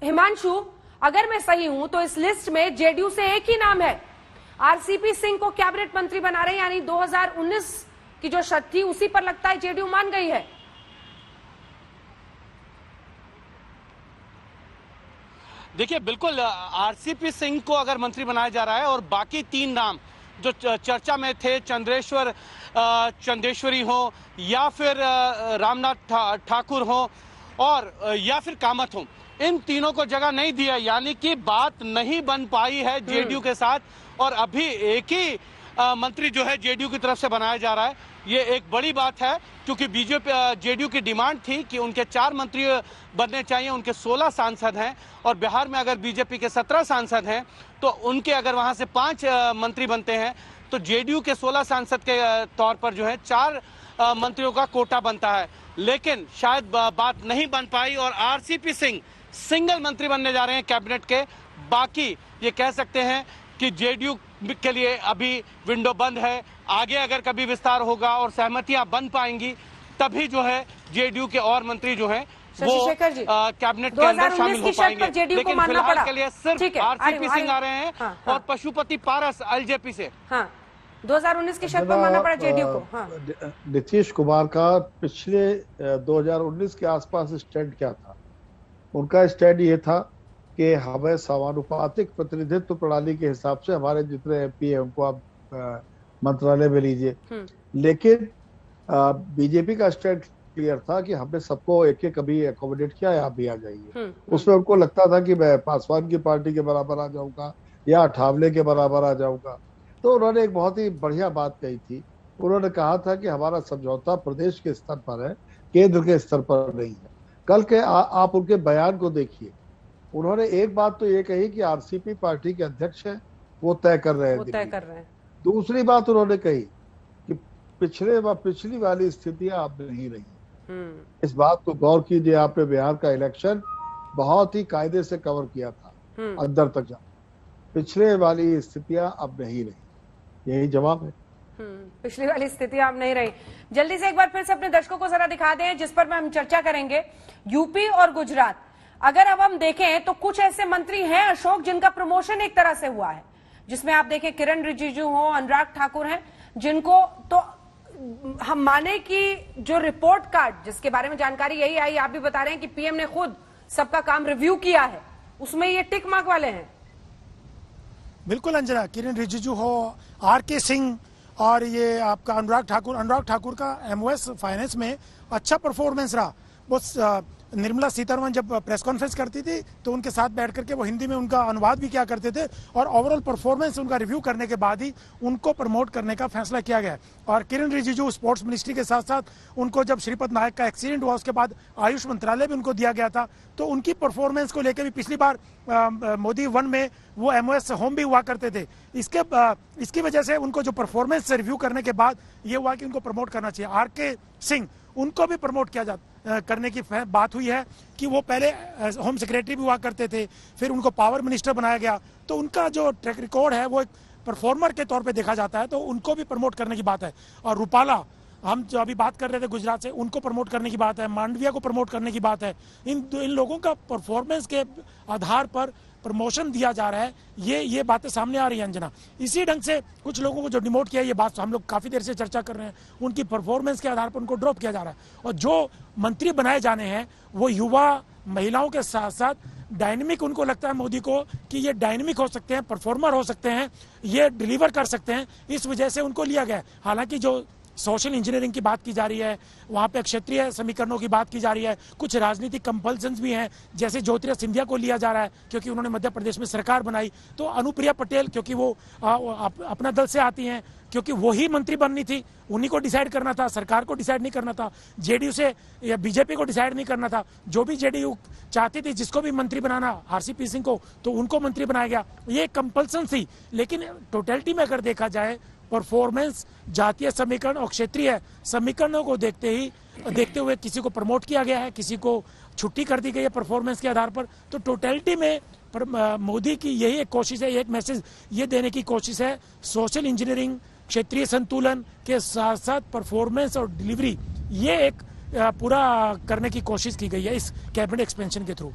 हिमांशु, अगर मैं सही हूं तो इस लिस्ट में जेडीयू से एक ही नाम है, आरसीपी सिंह को कैबिनेट मंत्री बना रहे हैं, यानी 2019 की जो शर्त थी उसी पर लगता है जेडीयू मान गई है। देखिए, बिल्कुल आरसीपी सिंह को अगर मंत्री बनाया जा रहा है और बाकी 3 नाम जो चर्चा में थे, चंदेश्वरी हो या फिर रामनाथ ठाकुर हो और या फिर कामत हो, इन तीनों को जगह नहीं दिया, यानी कि बात नहीं बन पाई है जेडीयू के साथ। और अभी एक ही मंत्री जो है जेडीयू की तरफ से बनाया जा रहा है। ये एक बड़ी बात है क्योंकि बीजेपी जेडीयू की डिमांड थी कि उनके 4 मंत्री बनने चाहिए, उनके 16 सांसद हैं और बिहार में अगर बीजेपी के 17 सांसद हैं तो उनके अगर वहां से 5 मंत्री बनते हैं तो जेडीयू के 16 सांसद के तौर पर जो है 4 मंत्रियों का कोटा बनता है। लेकिन शायद बात नहीं बन पाई और आरसीपी सिंह सिंगल मंत्री बनने जा रहे हैं कैबिनेट के। बाकी ये कह सकते हैं कि जेडीयू के लिए अभी विंडो बंद है। आगे अगर कभी विस्तार होगा और सहमतियां बन पाएंगी तभी जो है जेडीयू के और मंत्री जो है वो कैबिनेट के अंदर शामिल हो पाएंगे। लेकिन फिलहाल के लिए सिर्फ आरसीपी सिंह आ रहे हैं। हाँ, और पशुपति पारस एलजेपी से। हाँ, 2019 की शर्त पर मानना पड़ा जेडीयू को। हाँ। नीतीश कुमार का पिछले 2019 के आसपास स्टैंड क्या था? उनका स्टैंड ये था कि हमें समानुपातिक प्रतिनिधित्व प्रणाली के हिसाब से हमारे जितने एमपी है उनको आप मंत्रालय में लीजिए। लेकिन बीजेपी का स्टैंड क्लियर था कि हमने सबको एक एक कभी एकोमोडेट किया, आप भी आ जाइए। उसमें उनको लगता था कि मैं पासवान की पार्टी के बराबर आ जाऊंगा या अठावले के बराबर आ जाऊंगा। तो उन्होंने एक बहुत ही बढ़िया बात कही थी। उन्होंने कहा था कि हमारा समझौता प्रदेश के स्तर पर है, केंद्र के स्तर पर नहीं है। कल के आप उनके बयान को देखिए। उन्होंने एक बात तो ये कही कि आरसीपी पार्टी के अध्यक्ष हैं, वो तय कर रहे हैं। दूसरी बात उन्होंने कही कि पिछली वाली स्थितियां अब नहीं रही। इस बात को गौर कीजिए, आपने बिहार का इलेक्शन बहुत ही कायदे से कवर किया था अंदर तक जा। पिछले वाली स्थितियां अब नहीं रही, यही जवाब है। पिछली वाली स्थितियां अब नहीं रही। जल्दी से एक बार फिर से अपने दर्शकों को जरा दिखा दें जिस पर हम चर्चा करेंगे। यूपी और गुजरात, अगर अब हम देखें तो कुछ ऐसे मंत्री हैं अशोक जिनका प्रमोशन एक तरह से हुआ है, जिसमें आप देखें किरण रिजिजू हो, अनुराग ठाकुर हैं, जिनको तो हम माने कि जो रिपोर्ट कार्ड जिसके बारे में जानकारी यही आई, आप भी बता रहे हैं कि पीएम ने खुद सबका काम रिव्यू किया है, उसमें ये टिक मार्क वाले हैं। बिल्कुल अंजना, किरण रिजिजू हो, आरके सिंह और ये आपका अनुराग ठाकुर का एमओएस फाइनेंस में अच्छा परफॉर्मेंस रहा। वो निर्मला सीतारमण जब प्रेस कॉन्फ्रेंस करती थी तो उनके साथ बैठ करके वो हिंदी में उनका अनुवाद भी किया करते थे और ओवरऑल परफॉर्मेंस उनका रिव्यू करने के बाद ही उनको प्रमोट करने का फैसला किया गया। और किरण रिजिजू स्पोर्ट्स मिनिस्ट्री के साथ साथ उनको जब श्रीपद नायक का एक्सीडेंट हुआ उसके बाद आयुष मंत्रालय भी उनको दिया गया था। तो उनकी परफॉर्मेंस को लेकर भी पिछली बार मोदी 1 में वो एमओएस होम भी हुआ करते थे। इसकी वजह से उनको जो परफॉर्मेंस रिव्यू करने के बाद ये हुआ कि उनको प्रमोट करना चाहिए। आरके सिंह, उनको भी प्रमोट किया करने की बात हुई है कि वो पहले होम सेक्रेटरी भी हुआ करते थे, फिर उनको पावर मिनिस्टर बनाया गया। तो उनका जो ट्रैक रिकॉर्ड है वो एक परफॉर्मर के तौर पे देखा जाता है, तो उनको भी प्रमोट करने की बात है। और रूपाला, हम जो अभी बात कर रहे थे गुजरात से, उनको प्रमोट करने की बात है। मांडविया को प्रमोट करने की बात है। इन लोगों का परफॉर्मेंस के आधार पर प्रमोशन दिया जा रहा है। ये बातें सामने आ रही है अंजना। इसी ढंग से कुछ लोगों को जो डिमोट किया, ये बात हम लोग काफी देर से चर्चा कर रहे हैं, उनकी परफॉर्मेंस के आधार पर उनको ड्रॉप किया जा रहा है। और जो मंत्री बनाए जाने हैं वो युवा महिलाओं के साथ साथ डायनेमिक, उनको लगता है मोदी को कि ये डायनेमिक हो सकते हैं, परफॉर्मर हो सकते हैं, ये डिलीवर कर सकते हैं, इस वजह से उनको लिया गया। हालांकि जो सोशल इंजीनियरिंग की बात की जा रही है, वहाँ पे क्षेत्रीय समीकरणों की बात की जा रही है, कुछ राजनीतिक कंपल्सन्स भी हैं, जैसे ज्योतिरादित्य सिंधिया को लिया जा रहा है क्योंकि उन्होंने मध्य प्रदेश में सरकार बनाई। तो अनुप्रिया पटेल, क्योंकि वो अपना दल से आती हैं, क्योंकि वही मंत्री बननी थी, उन्हीं को डिसाइड करना था, सरकार को डिसाइड नहीं करना था, जेडीयू से या बीजेपी को डिसाइड नहीं करना था। जो भी जेडीयू चाहती थी जिसको भी मंत्री बनाना, आरसीपी सिंह को, तो उनको मंत्री बनाया गया। ये कंपल्सन थी। लेकिन टोटलिटी में अगर देखा जाए, परफॉर्मेंस, जातीय समीकरण और क्षेत्रीय समीकरणों को देखते हुए किसी को प्रमोट किया गया है, किसी को छुट्टी कर दी गई है परफॉर्मेंस के आधार पर। तो टोटलिटी में मोदी की यही एक कोशिश है, एक मैसेज ये देने की कोशिश है, सोशल इंजीनियरिंग, क्षेत्रीय संतुलन के साथ साथ परफॉर्मेंस और डिलीवरी, ये एक पूरा करने की कोशिश की गई है इस कैबिनेट एक्सपेंशन के थ्रू।